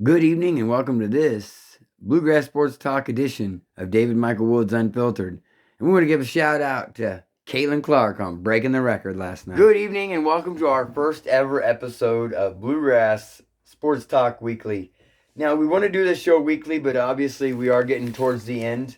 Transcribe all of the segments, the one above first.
Good evening and welcome to this Bluegrass Sports Talk edition of David Michael Woods Unfiltered. And we want to give a shout out to Caitlin Clark on breaking the record last night. Good evening and welcome to our first ever episode of Bluegrass Sports Talk Weekly. Now, we want to do this show weekly, but obviously we are getting towards the end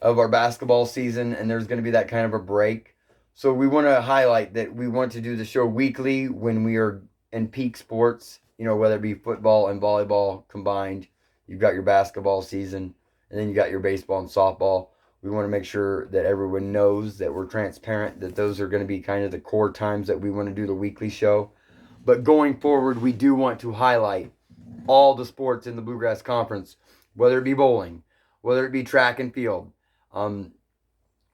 of our basketball season and there's going to be that kind of a break. So we want to highlight that we want to do the show weekly when we are in peak sports, whether it be football and volleyball combined. You've got your basketball season, and then you got your baseball and softball. We want to make sure that everyone knows that we're transparent, that those are going to be kind of the core times that we want to do the weekly show. But going forward, we do want to highlight all the sports in the Bluegrass Conference, whether it be bowling, whether it be track and field,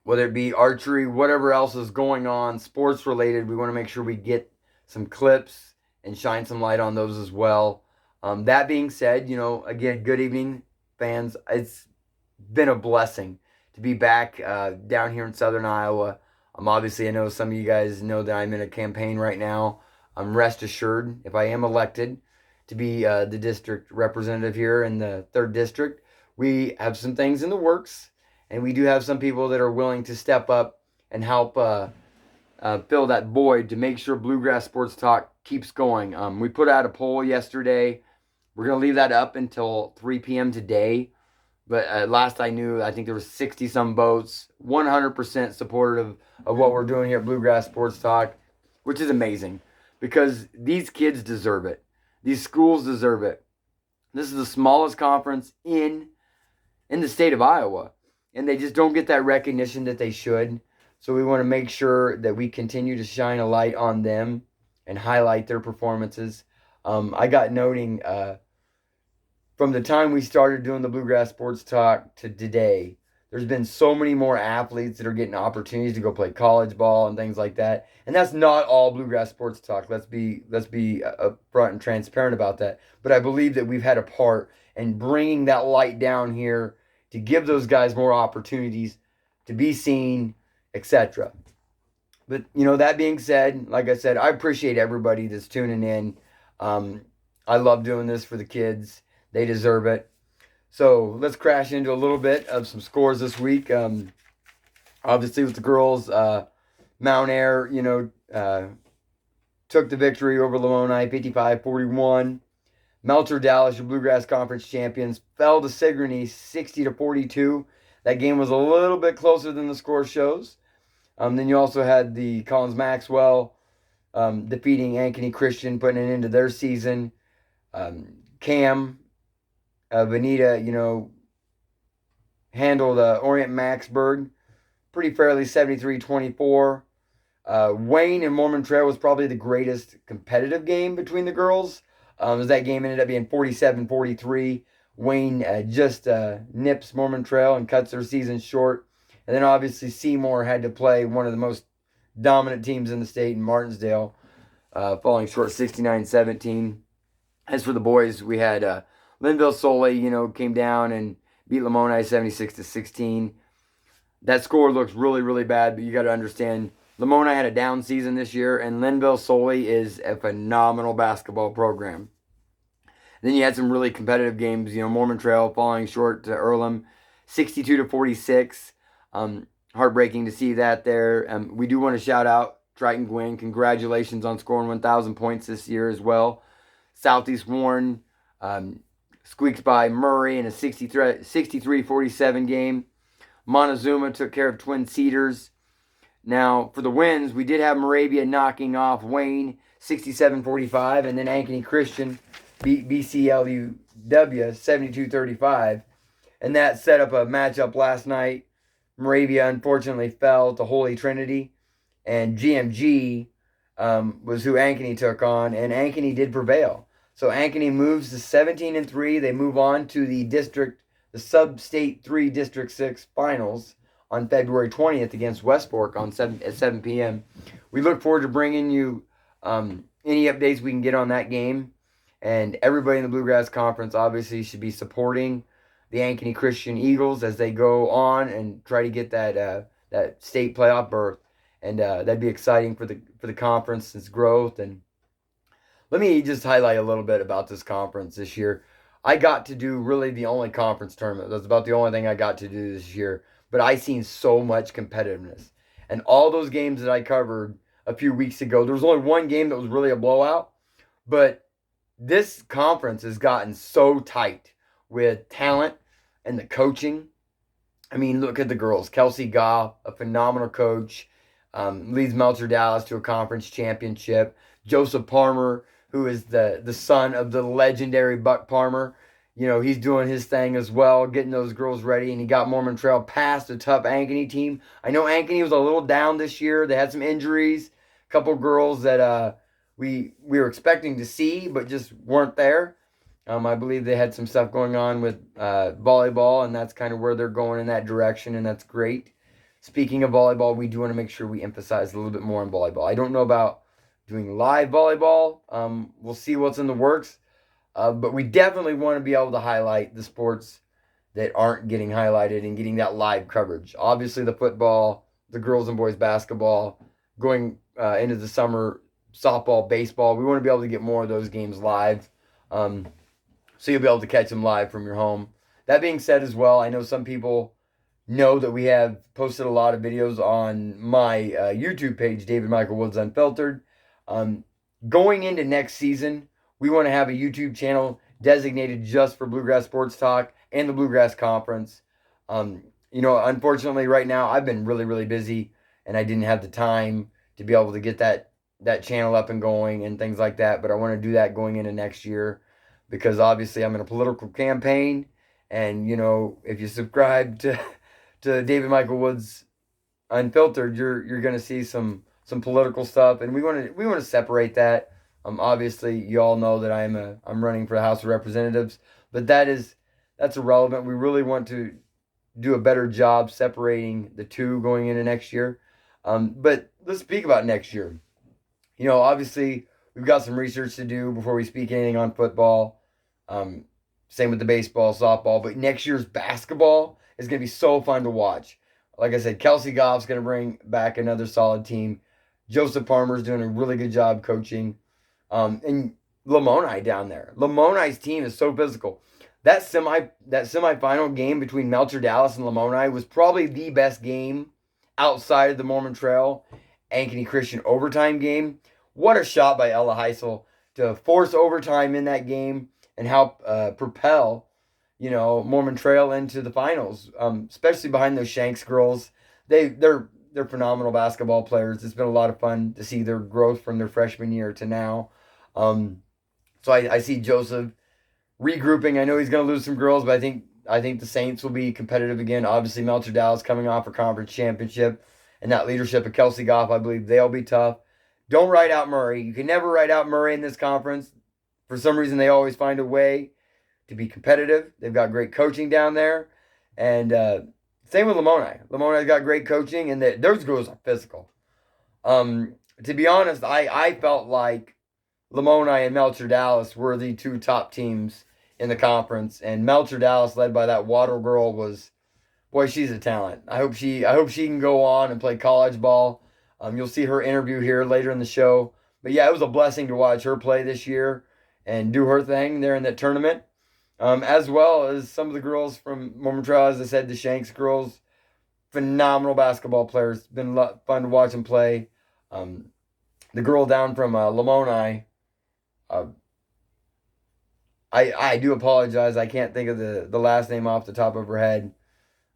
whether it be archery, whatever else is going on, sports related. We want to make sure we get some clips and shine some light on those as well. That being said, again, good evening, fans. It's been a blessing to be back down here in Southern Iowa. Obviously, I know some of you guys know that I'm in a campaign right now. Rest assured, if I am elected to be the district representative here in the 3rd District, we have some things in the works, and we do have some people that are willing to step up and help fill that void to make sure Bluegrass Sports Talk keeps going. We put out a poll yesterday. We're going to leave that up until 3 p.m. today. But last I knew, I think there was 60-some votes, 100% supportive of what we're doing here at Bluegrass Sports Talk, which is amazing because these kids deserve it. These schools deserve it. This is the smallest conference in the state of Iowa, and they just don't get that recognition that they should. So we want to make sure that we continue to shine a light on them and highlight their performances. I got noting from the time we started doing the Bluegrass Sports Talk to today, there's been so many more athletes that are getting opportunities to go play college ball and things like that. And that's not all Bluegrass Sports Talk. Let's be upfront and transparent about that. But I believe that we've had a part in bringing that light down here to give those guys more opportunities to be seen, etc. But, that being said, like I said, I appreciate everybody that's tuning in. I love doing this for the kids. They deserve it. So let's crash into a little bit of some scores this week. Obviously, with the girls, Mount Air, took the victory over Lamoni, 55-41. Melcher Dallas, your Bluegrass Conference champions, fell to Sigourney, 60-42. That game was a little bit closer than the score shows. Then you also had the Collins Maxwell defeating Ankeny Christian, putting it into their season. Cam, Veneta, handled Orient Maxburg pretty fairly, 73-24. Wayne and Mormon Trail was probably the greatest competitive game between the girls. As that game ended up being 47-43. Wayne just nips Mormon Trail and cuts their season short. And then obviously Seymour had to play one of the most dominant teams in the state in Martinsdale, falling short 69-17. As for the boys, we had Linville Soley, came down and beat Lamoni 76-16. That score looks really, really bad, but you got to understand, Lamoni had a down season this year, and Linville Soley is a phenomenal basketball program. Then you had some really competitive games, Mormon Trail falling short to Earlham, 62-46. Heartbreaking to see that there. We do want to shout out Triton Gwynn. Congratulations on scoring 1,000 points this year as well. Southeast Warren squeaked by Murray in a 63-47 game. Montezuma took care of Twin Cedars. Now, for the wins, we did have Moravia knocking off Wayne 67-45, and then Ankeny Christian beat BCLUW 72-35. And that set up a matchup last night. Moravia unfortunately fell to Holy Trinity, and GMG was who Ankeny took on, and Ankeny did prevail. So Ankeny moves to 17-3. They move on to the Sub-State 3 District 6 finals on February 20th against West Fork at 7 p.m. We look forward to bringing you any updates we can get on that game. And everybody in the Bluegrass Conference obviously should be supporting the Ankeny Christian Eagles as they go on and try to get that state playoff berth. And that'd be exciting for the conference's growth. And Let me just highlight a little bit about this conference this year. I got to do really the only conference tournament. That's about the only thing I got to do this year. But I seen so much competitiveness. And all those games that I covered a few weeks ago, there was only one game that was really a blowout. But this conference has gotten so tight with talent and the coaching. I mean, look at the girls. Kelsey Goff, a phenomenal coach, leads Melcher Dallas to a conference championship. Joseph Palmer, who is the son of the legendary Buck Palmer, he's doing his thing as well, getting those girls ready. And he got Mormon Trail past a tough Ankeny team. I know Ankeny was a little down this year. They had some injuries. A couple girls that we were expecting to see, but just weren't there. I believe they had some stuff going on with volleyball, and that's kind of where they're going in that direction, and that's great. Speaking of volleyball, we do want to make sure we emphasize a little bit more on volleyball. I don't know about doing live volleyball. We'll see what's in the works, but we definitely want to be able to highlight the sports that aren't getting highlighted and getting that live coverage. Obviously, the football, the girls and boys basketball, going into the summer, softball, baseball. We want to be able to get more of those games live. So you'll be able to catch them live from your home. That being said as well, I know some people know that we have posted a lot of videos on my YouTube page, David Michael Woods Unfiltered. Going into next season, we want to have a YouTube channel designated just for Bluegrass Sports Talk and the Bluegrass Conference. Unfortunately right now I've been really, really busy and I didn't have the time to be able to get that channel up and going and things like that. But I want to do that going into next year, because obviously I'm in a political campaign, and if you subscribe to David Michael Woods Unfiltered, you're going to see some political stuff, and we want to separate that. Obviously you all know that I'm running for the House of Representatives, but that's irrelevant. We really want to do a better job separating the two going into next year. But let's speak about next year. Obviously we've got some research to do before we speak anything on football. Same with the baseball, softball. But next year's basketball is going to be so fun to watch. Like I said, Kelsey Goff's going to bring back another solid team. Joseph Palmer's doing a really good job coaching. And Lamoni down there. Lamoni's team is so physical. That semifinal game between Melcher Dallas and Lamoni was probably the best game outside of the Mormon Trail Ankeny Christian overtime game. What a shot by Ella Heisel to force overtime in that game and help propel, Mormon Trail into the finals, especially behind those Shanks girls. They're phenomenal basketball players. It's been a lot of fun to see their growth from their freshman year to now. So I see Joseph regrouping. I know he's going to lose some girls, but I think the Saints will be competitive again. Obviously, Melcher Dallas coming off a conference championship, and that leadership of Kelsey Goff, I believe they'll be tough. Don't write out Murray. You can never write out Murray in this conference. For some reason, they always find a way to be competitive. They've got great coaching down there. And same with Lamoni. Lamoni's got great coaching, and those girls are physical. To be honest, I felt like Lamoni and Melcher Dallas were the two top teams in the conference. And Melcher Dallas, led by that Waddle girl, boy, she's a talent. I hope she can go on and play college ball. You'll see her interview here later in the show. But yeah, it was a blessing to watch her play this year and do her thing there in that tournament. As well as some of the girls from Mormon Trail, as I said, the Shanks girls, phenomenal basketball players. It's been fun to watch them play. The girl down from Lamoni, I do apologize. I can't think of the last name off the top of her head.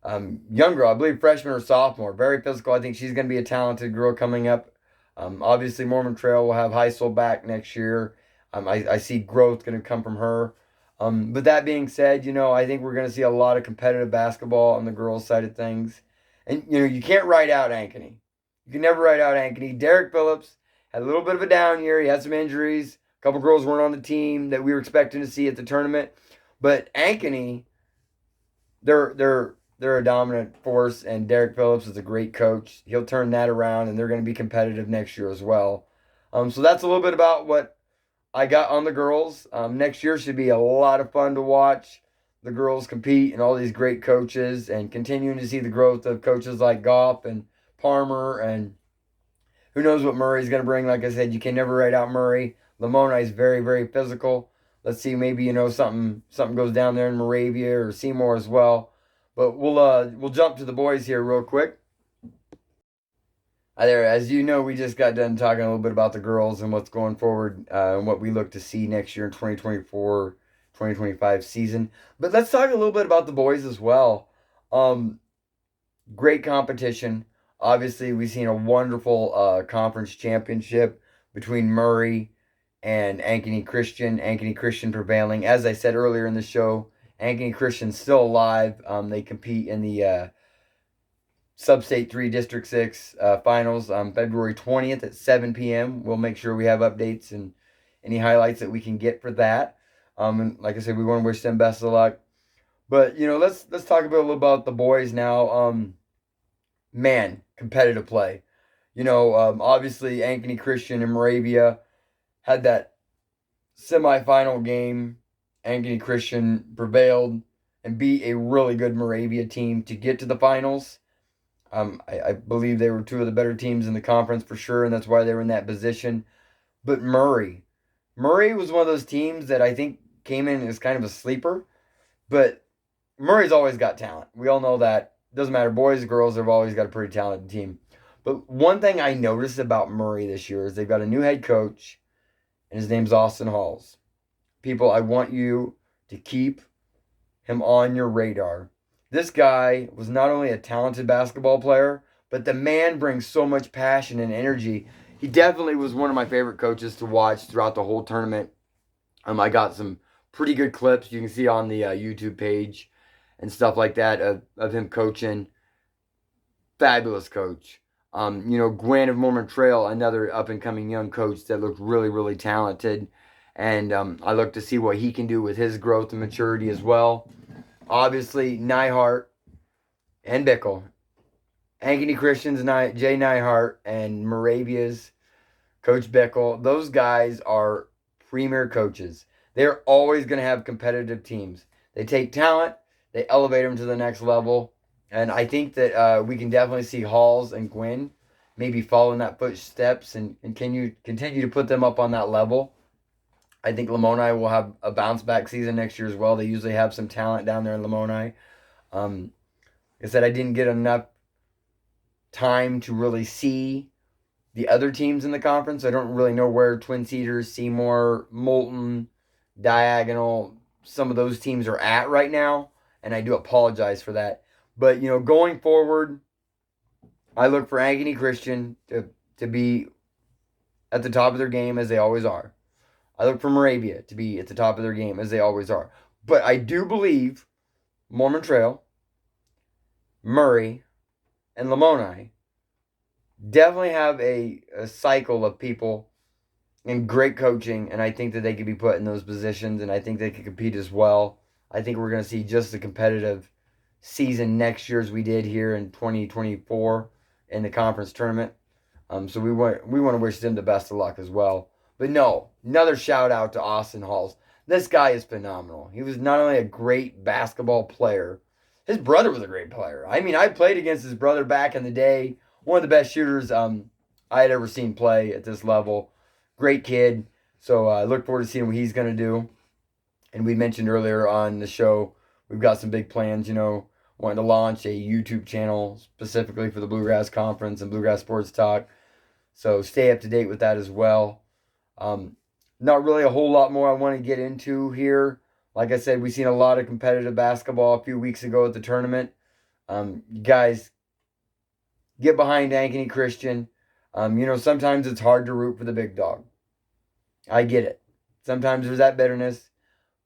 Young girl, I believe freshman or sophomore, very physical. I think she's going to be a talented girl coming up. Obviously, Mormon Trail will have Heisel back next year. I see growth going to come from her. But that being said, I think we're going to see a lot of competitive basketball on the girls' side of things. And, you can't write out Ankeny. You can never write out Ankeny. Derek Phillips had a little bit of a down year. He had some injuries. A couple girls weren't on the team that we were expecting to see at the tournament. But Ankeny, they're a dominant force, and Derek Phillips is a great coach. He'll turn that around, and they're going to be competitive next year as well. So that's a little bit about what I got on the girls. Next year should be a lot of fun to watch the girls compete and all these great coaches, and continuing to see the growth of coaches like Goff and Palmer, and who knows what Murray's going to bring. Like I said, you can never write out Murray. Lamoni is very, very physical. Let's see, maybe something goes down there in Moravia or Seymour as well. But we'll jump to the boys here real quick. Hi there. As you know, we just got done talking a little bit about the girls and what's going forward and what we look to see next year in 2024-2025 season. But let's talk a little bit about the boys as well. Great competition. Obviously, we've seen a wonderful conference championship between Murray and Ankeny Christian. Ankeny Christian prevailing. As I said earlier in the show, Ankeny Christian's still alive. They compete in the Sub-State 3 District 6 finals on February 20th at 7 p.m. We'll make sure we have updates and any highlights that we can get for that. And like I said, we want to wish them best of luck. But let's talk a little about the boys now. Man, competitive play. Obviously Ankeny Christian and Moravia had that semifinal game. Ankeny Christian prevailed and beat a really good Moravia team to get to the finals. I believe they were two of the better teams in the conference for sure, and that's why they were in that position. But Murray was one of those teams that I think came in as kind of a sleeper, but Murray's always got talent. We all know that. Doesn't matter, boys, girls, they've always got a pretty talented team. But one thing I noticed about Murray this year is they've got a new head coach, and his name's Austin Halls. People, I want you to keep him on your radar. This guy was not only a talented basketball player, but the man brings so much passion and energy. He definitely was one of my favorite coaches to watch throughout the whole tournament. I got some pretty good clips you can see on the YouTube page and stuff like that of him coaching. Fabulous coach. Gwen of Mormon Trail, another up-and-coming young coach that looked really, really talented. And I look to see what he can do with his growth and maturity as well. Obviously, Nyhart and Bickle. Ankeny Christian's Jay Nyhart and Moravia's Coach Bickle. Those guys are premier coaches. They're always going to have competitive teams. They take talent, they elevate them to the next level. And I think that we can definitely see Halls and Gwynn maybe follow in that footsteps and continue to put them up on that level. I think Lamoni will have a bounce back season next year as well. They usually have some talent down there in Lamoni. Like I said, I didn't get enough time to really see the other teams in the conference. I don't really know where Twin Cedars, Seymour, Moulton, Diagonal, some of those teams are at right now, and I do apologize for that. But, going forward, I look for Ankeny Christian to be at the top of their game as they always are. I look for Moravia to be at the top of their game as they always are. But I do believe Mormon Trail, Murray, and Lamoni definitely have a cycle of people and great coaching, and I think that they could be put in those positions, and I think they could compete as well. I think we're going to see just a competitive season next year as we did here in 2024 in the conference tournament. So we want to wish them the best of luck as well. But no, another shout out to Austin Halls. This guy is phenomenal. He was not only a great basketball player, his brother was a great player. I mean, I played against his brother back in the day. One of the best shooters I had ever seen play at this level. Great kid. So I look forward to seeing what he's going to do. And we mentioned earlier on the show, we've got some big plans, wanting to launch a YouTube channel specifically for the Bluegrass Conference and Bluegrass Sports Talk. So stay up to date with that as well. Not really a whole lot more I want to get into here. Like I said, we've seen a lot of competitive basketball a few weeks ago at the tournament. Guys, get behind Ankeny Christian. Sometimes it's hard to root for the big dog. I get it. Sometimes there's that bitterness.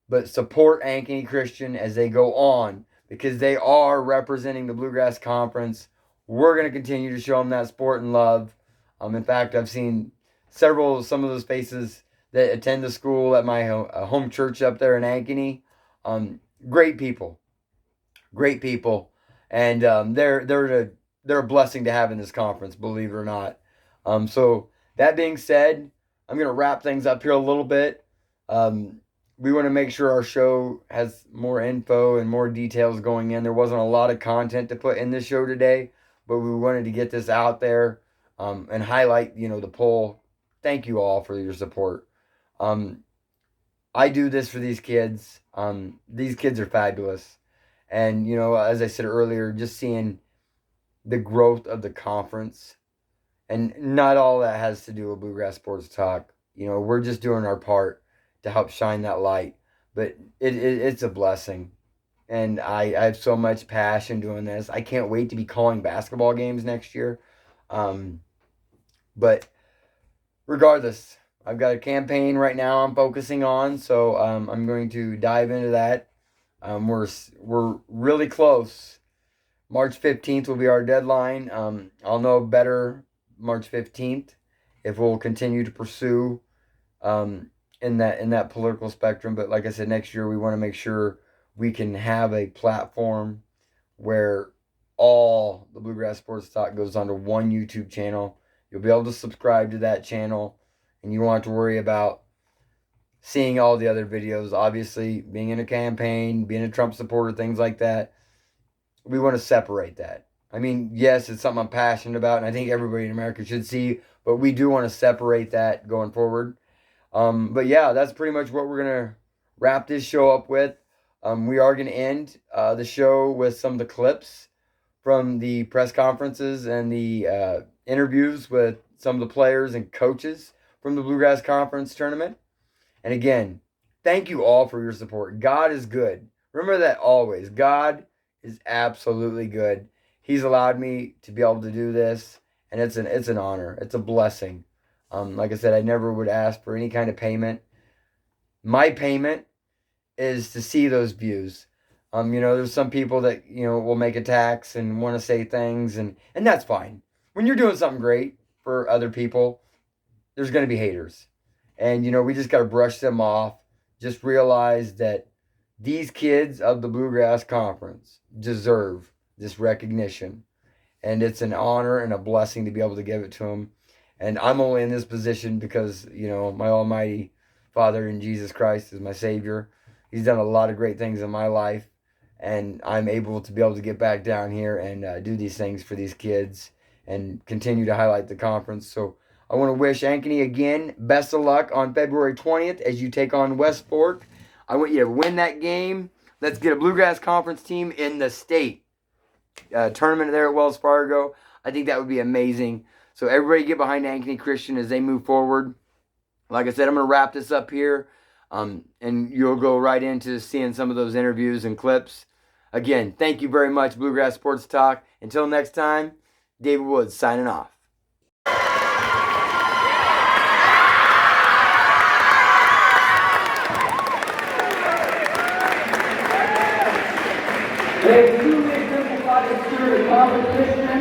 But support Ankeny Christian as they go on because they are representing the Bluegrass Conference. We're going to continue to show them that support and love. In fact, I've seen some of those faces that attend the school at my home church up there in Ankeny. Great people, and they're a blessing to have in this conference, believe it or not. So that being said, I'm gonna wrap things up here a little bit. We want to make sure our show has more info and more details going in. There wasn't a lot of content to put in this show today, but we wanted to get this out there and highlight, the poll. Thank you all for your support. I do this for these kids. These kids are fabulous. And, you know, as I said earlier, just seeing the growth of the conference, and not all that has to do with Bluegrass Sports Talk. You know, we're just doing our part to help shine that light. But it's a blessing. And I have so much passion doing this. I can't wait to be calling basketball games next year. But regardless, I've got a campaign right now I'm focusing on, so I'm going to dive into that. We're really close. March 15th will be our deadline. I'll know better March 15th if we'll continue to pursue in that political spectrum. But like I said, next year we want to make sure we can have a platform where all the Bluegrass Sports Talk goes onto one YouTube channel. You'll be able to subscribe to that channel, and you won't have to worry about seeing all the other videos. Obviously, being in a campaign, being a Trump supporter, things like that, we want to separate that. I mean, yes, it's something I'm passionate about, and I think everybody in America should see, but we do want to separate that going forward. But yeah, that's pretty much what we're going to wrap this show up with. We are going to end the show with some of the clips from the press conferences and the interviews with some of the players and coaches from the Bluegrass Conference tournament. And again, thank you all for your support. God is good. Remember that always. God is absolutely good. He's allowed me to be able to do this, and it's an honor. It's a blessing. Like I said, I never would ask for any kind of payment. My payment is to see those views. You know, there's some people that, you know, will make attacks and want to say things, and that's fine. When you're doing something great for other people, there's going to be haters. And, you know, we just got to brush them off. Just realize that these kids of the Bluegrass Conference deserve this recognition. And it's an honor and a blessing to be able to give it to them. And I'm only in this position because, you know, my almighty Father in Jesus Christ is my Savior. He's done a lot of great things in my life. And I'm able to be able to get back down here and do these things for these kids and continue to highlight the conference. So I want to wish Ankeny again best of luck on February 20th as you take on West Fork. I want you to win that game. Let's get a Bluegrass Conference team in the state tournament there at Wells Fargo. I think that would be amazing. So everybody get behind Ankeny Christian as they move forward. Like I said, I'm going to wrap this up here. And you'll go right into seeing some of those interviews and clips. Again, thank you very much, Bluegrass Sports Talk. Until next time, David Woods signing off.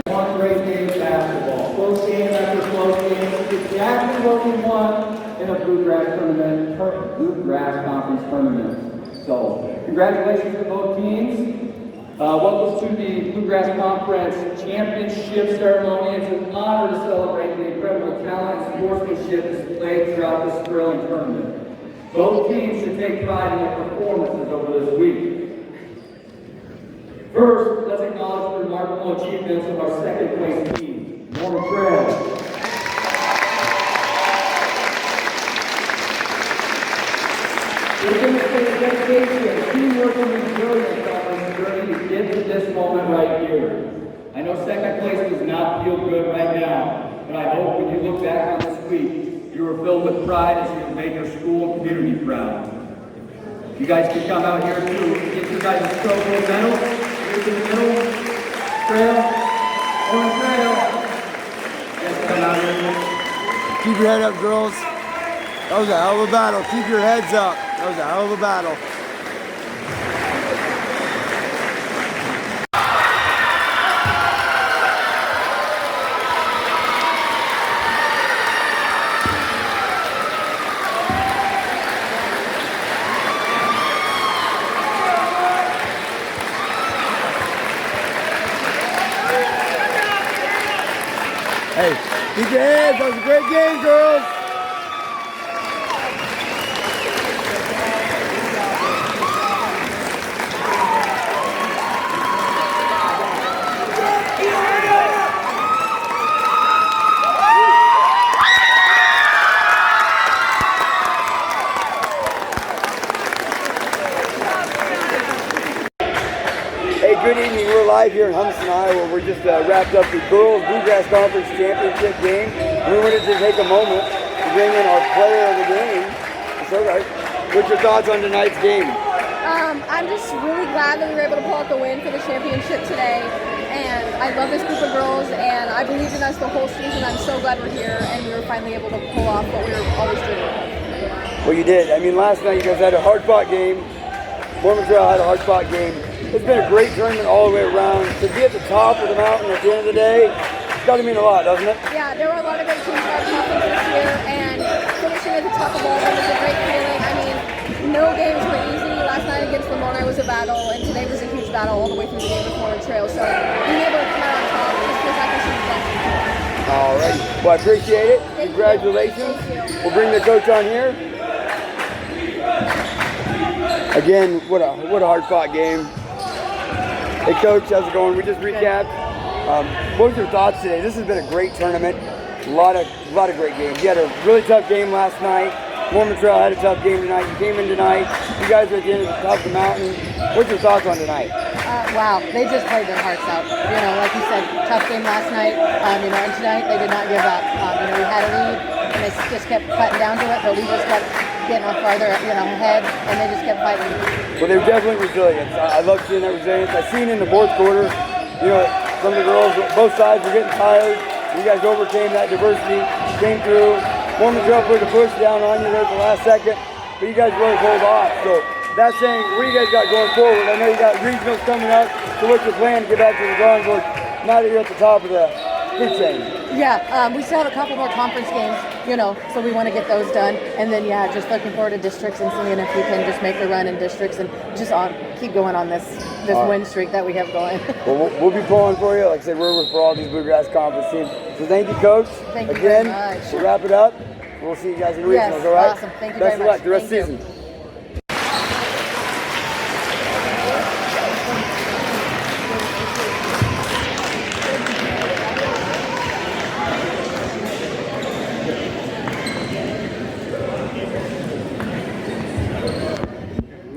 One great game of basketball. Close game after close game. It's exactly what we want in a Bluegrass Conference tournament. So, congratulations to both teams. Welcome to the Bluegrass Conference Championship ceremony. It's an honor to celebrate the incredible talent and sportsmanship displayed throughout this thrilling tournament. Both teams should take pride in their performances over this week. First, let's acknowledge the remarkable achievements of our second place team, Norman Trail. They demonstrated dedication, teamwork, and resilience on this journey to get to this moment right here. I know second place does not feel good right now, but I hope when you look back on this week, you are filled with pride as you make your school and community proud. You guys can come out here too. Get you guys a trophy and medal. Here's in the middle. Trail. Orange Trail. Yes, come out here. Keep your head up, girls. That was a hell of a battle. Keep your heads up. That was a hell of a battle. Hey, keep your heads. That was a great game, girls. good evening. We're live here in Huntston, Iowa. We're just wrapped up the Girls Bluegrass Conference Championship game. We wanted to take a moment to bring in our player of the game. So, guys, what's your thoughts on tonight's game? I'm just really glad that we were able to pull out the win for the championship today. And I love this group of girls, and I believed in us the whole season. I'm so glad we're here, and we were finally able to pull off what we were always dreaming of. Well, you did. I mean, last night you guys had a hard-fought game. Mormon Trail had a hard-fought game. It's been a great tournament all the way around. To be at the top of the mountain at the end of the day, it's got to mean a lot, doesn't it? Yeah, there were a lot of great teams at the conference this year, and finishing at the top of all of them was a great feeling. I mean, no games were easy. Last night against Lamoni was a battle, and today was a huge battle all the way through the game with Mormon Trail. So being able to come out on top just feels like a huge blessing. All right. Well, I appreciate it. Congratulations. Thank you. We'll bring the coach on here. Again, what a hard-fought game. Hey, Coach, how's it going? We just recapped. What was your thoughts today? This has been a great tournament. A lot of great games. You had a really tough game last night. Mormon Trail had a tough game tonight. You came in tonight. You guys are at the end of the top of the mountain. What's your thoughts on tonight? Wow, they just played their hearts out. You know, like you said, tough game last night. And tonight they did not give up. We had a lead, and they just kept fighting down to it, but we just kept getting on farther, ahead, and they just kept fighting. Well, they were definitely resilient. I love seeing that resilience. I seen in the fourth quarter, some of the girls, both sides were getting tired. You guys overcame that diversity, came through. Mormon Trail put a push down on you there at the last second, but you guys really pulled off. So that's saying, what do you guys got going forward? I know you got regionals coming up, so what's your plan to get back to the drawing board now that you're at the top of the food chain? Yeah, we still have a couple more conference games, so we want to get those done. And then, just looking forward to districts and seeing if we can just make the run in districts and just keep going on this win streak that we have going. Well, we'll be pulling for you. Like I said, we're for all these Bluegrass Conference teams. So thank you, Coach. Thank you again, very much. We'll wrap it up. We'll see you guys in the Yes, regionals, all right? awesome. Thank you Best very of luck much. the rest of the Thank you. season.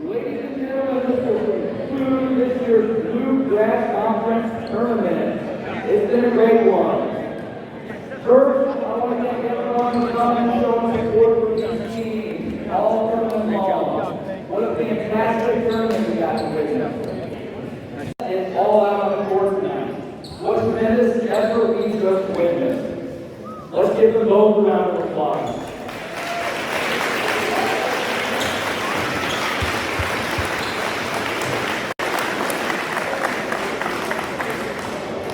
Ladies and gentlemen, this will conclude this year's Bluegrass Conference Tournament. It's been a great one. First, I want to thank everyone who's come and shown support for this team all tournament long. What a fantastic tournament we got to witness. It's all out on the court tonight. What tremendous effort we just witnessed. Let's give them both a round of applause.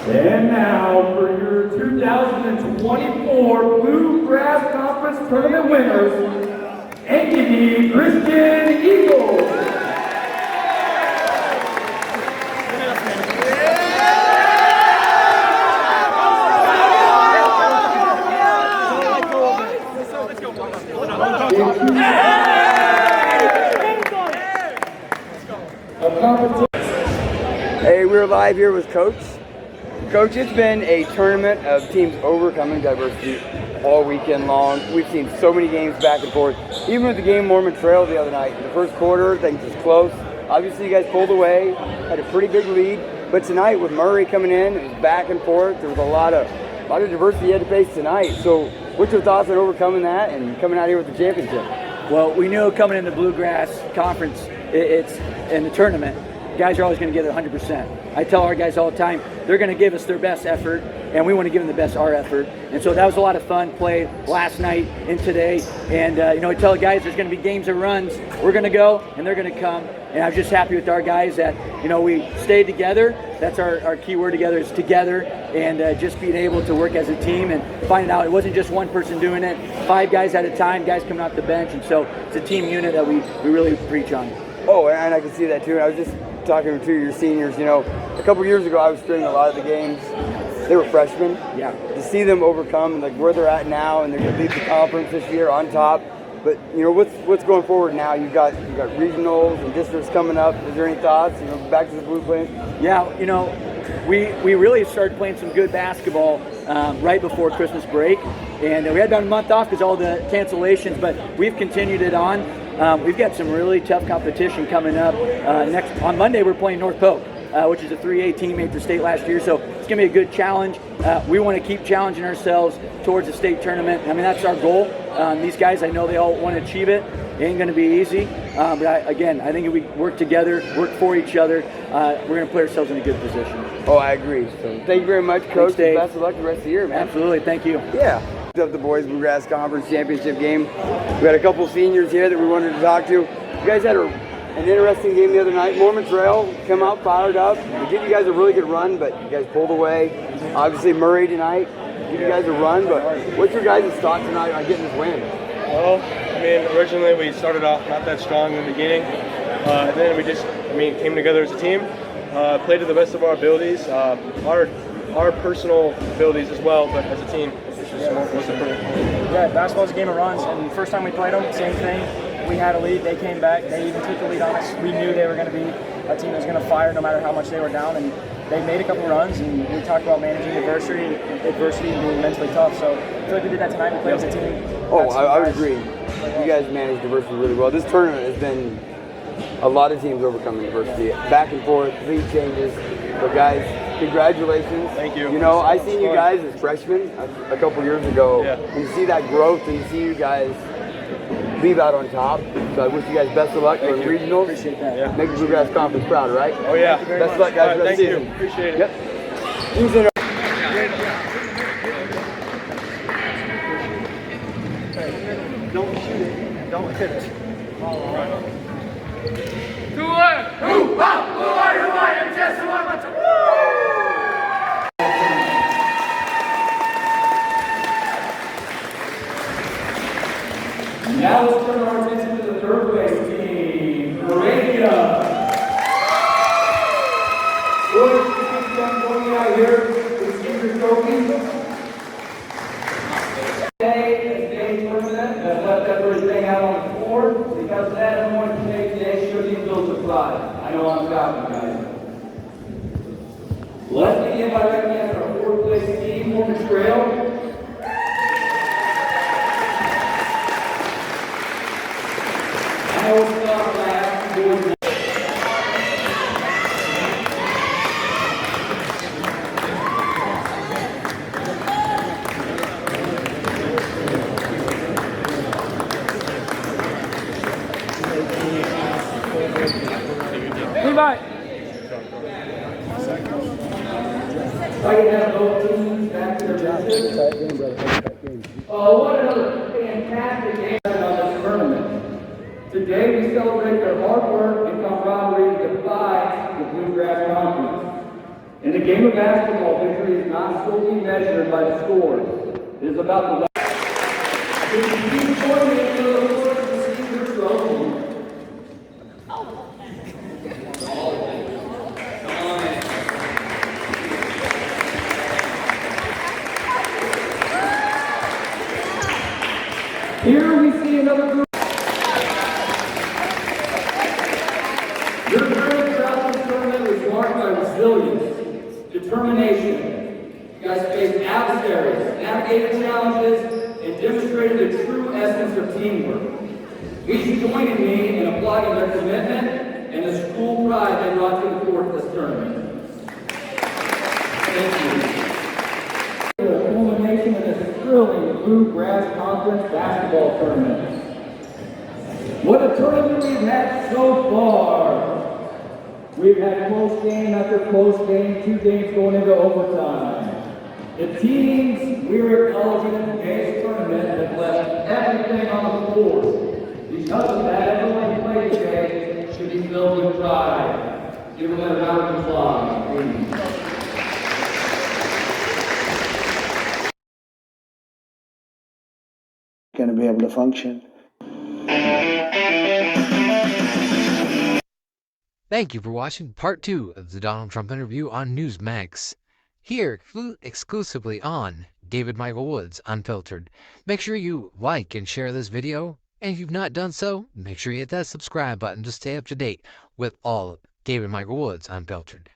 And now for your 2024 Bluegrass Conference Tournament winners, Ankeny Christian Eagles. Hey, we're live here with Coach. Coach, it's been a tournament of teams overcoming diversity all weekend long. We've seen so many games back and forth. Even with the game Mormon Trail the other night, in the first quarter, things was close. Obviously, you guys pulled away, had a pretty big lead. But tonight, with Murray coming in, it was back and forth. There was a lot of diversity you had to face tonight. So, what's your thoughts on overcoming that and coming out here with the championship? Well, we knew coming into the Bluegrass Conference, it's in the tournament, guys are always going to give it 100%. I tell our guys all the time, they're going to give us their best effort, and we want to give them the best our effort. And so that was a lot of fun played last night and today. And I tell the guys there's going to be games and runs. We're going to go, and they're going to come. And I was just happy with our guys that we stayed together. That's our key word together is together, and just being able to work as a team and finding out it wasn't just one person doing it, 5 guys at a time, guys coming off the bench. And so it's a team unit that we really preach on. Oh, and I can see that too. I was just talking to your seniors. A couple years ago I was streaming a lot of the games. They were freshmen. Yeah. To see them overcome where they're at now, and they're going to lead the conference this year on top. But what's going forward now? You've got regionals and districts coming up. Is there any thoughts? Back to the Blue Plains. Yeah, we really started playing some good basketball right before Christmas break, and we had about a month off because all the cancellations. But we've continued it on. We've got some really tough competition coming up. On Monday we're playing North Polk. which is a 3A team made the state last year. So it's going to be a good challenge. We want to keep challenging ourselves towards the state tournament. I mean, that's our goal. These guys, I know they all want to achieve it. It ain't going to be easy. But again, I think if we work together, work for each other, we're going to put ourselves in a good position. Oh, I agree. So thank you very much, Coach. Dave. Best of luck the rest of the year, man. Absolutely. Thank you. Yeah. Up the boys Bluegrass Conference Championship game. We had a couple seniors here that we wanted to talk to. You guys had an interesting game the other night. Mormon Trail come out fired up. We gave you guys a really good run, but you guys pulled away. Obviously Murray tonight give you guys a run, but what's your guys' thoughts tonight on getting this win? Well, I mean, originally we started off not that strong in the beginning. Then we just, came together as a team, played to the best of our abilities, our personal abilities as well, but as a team, wasn't perfect. Yeah, basketball's a game of runs, and the first time we played them, same thing. We had a lead, they came back, they even took the lead on us. We knew they were going to be a team that was going to fire no matter how much they were down, and they made a couple runs, and we talked about managing adversity and being mentally tough. So I feel like we did that tonight. We played as a team. Oh, I would agree. You guys managed diversity really well. This tournament has been a lot of teams overcoming diversity. Back and forth, lead changes. But guys, congratulations. Thank you. You know, I seen you guys as freshmen a couple years ago. Yeah. And to see that growth and to see you guys leave out on top. So I wish you guys best of luck in regionals. Appreciate that. Yeah. Make the Bluegrass Conference proud, right? Oh yeah. Best of luck, guys. All right, Rest of the thank you. season. Appreciate it. Yep. Who's in Don't shoot it. Don't hit it. Now let's turn our attention to the third place team, Arabia. Wood, keep them going out here with senior trophies. Today, today's tournament has left everything out on the floor. Because of that, everyone today should be filled with pride. I know I'm shouting, guys. Let's begin by recognizing our fourth place team, Mormon Trail. I know it's not last, boys. Levi. If I can have both teams back to their positions. What another fantastic game on this tournament. Today we celebrate their hard work and camaraderie that defy the Bluegrass Conference. In the game of basketball, victory is not solely measured by the scores. It is about the Here we see another group. Your journey throughout this tournament was marked by resilience, determination. You guys faced adversaries, navigated challenges, and demonstrated the true essence of teamwork. Please join me in applauding their commitment and the school pride they brought to the court this tournament. Thank you. The culmination of this thrilling Bluegrass Conference basketball tournament. What a tournament we've had so far. We've had close game after close game, 2 games going into overtime. The teams we were acknowledging in today's tournament have left everything on the floor. Because of that, everyone who played today should be filled with pride. Give them a round of applause, please. Going to be able to function. Thank you for watching part 2 of the Donald Trump interview on Newsmax. Here, exclusively on David Michael Woods Unfiltered. Make sure you like and share this video, and if you've not done so, make sure you hit that subscribe button to stay up to date with all of David Michael Woods Unfiltered.